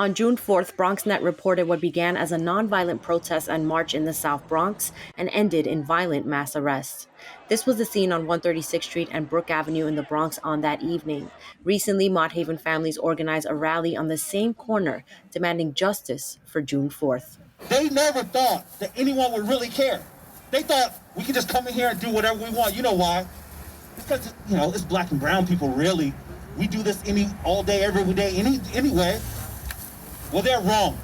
On June 4th, BronxNet reported what began as a nonviolent protest and march in the South Bronx and ended in violent mass arrests. This was the scene on 136th Street and Brook Avenue in the Bronx on that evening. Recently, Mott Haven Families organized a rally on the same corner, demanding justice for June 4th. They never thought that anyone would really care. They thought we could just come in here and do whatever we want. You know why? Because, it's black and brown people, really. We do this all day, every day, anyway. Well, they're wrong.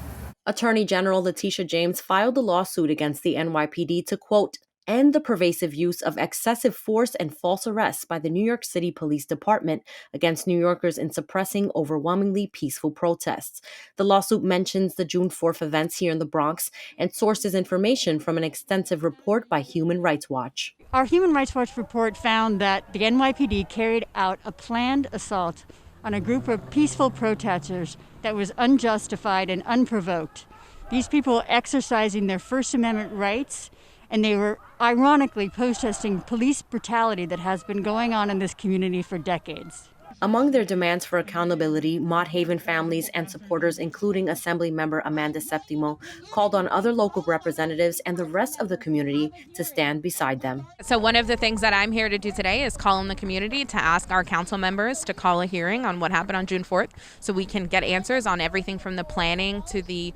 Attorney General Letitia James filed a lawsuit against the NYPD to, quote, end the pervasive use of excessive force and false arrests by the New York City Police Department against New Yorkers in suppressing overwhelmingly peaceful protests. The lawsuit mentions the June 4th events here in the Bronx and sources information from an extensive report by Human Rights Watch. Our Human Rights Watch report found that the NYPD carried out a planned assault on a group of peaceful protesters that was unjustified and unprovoked. These people were exercising their First Amendment rights, and they were ironically protesting police brutality that has been going on in this community for decades. Among their demands for accountability, Mott Haven Families and supporters, including Assemblymember Amanda Septimo, called on other local representatives and the rest of the community to stand beside them. So one of the things that I'm here to do today is call on the community to ask our council members to call a hearing on what happened on June 4th so we can get answers on everything from the planning to the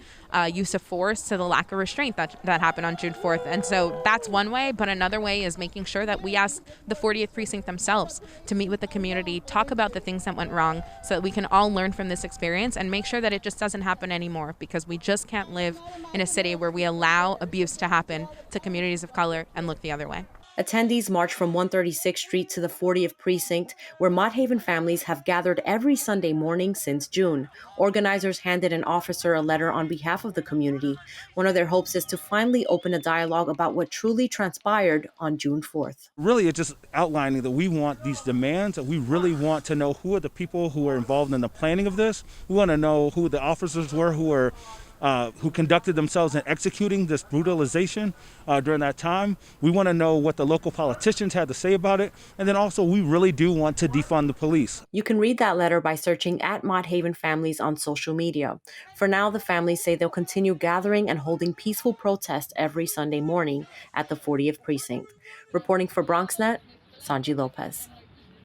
use of force to the lack of restraint that happened on June 4th. And so that's one way, but another way is making sure that we ask the 40th Precinct themselves to meet with the community, talk about the things that went wrong so that we can all learn from this experience and make sure that it just doesn't happen anymore, because we just can't live in a city where we allow abuse to happen to communities of color and look the other way. Attendees marched from 136th Street to the 40th Precinct, where Mott Haven Families have gathered every Sunday morning since June. Organizers handed an officer a letter on behalf of the community. One of their hopes is to finally open a dialogue about what truly transpired on June 4th. Really, it's just outlining that we want these demands, and we really want to know who are the people who are involved in the planning of this. We want to know who the officers were who conducted themselves in executing this brutalization during that time. We want to know what the local politicians had to say about it. And then also, we really do want to defund the police. You can read that letter by searching at Mott Haven Families on social media. For now, the families say they'll continue gathering and holding peaceful protests every Sunday morning at the 40th Precinct. Reporting for BronxNet, Sonyi Lopez.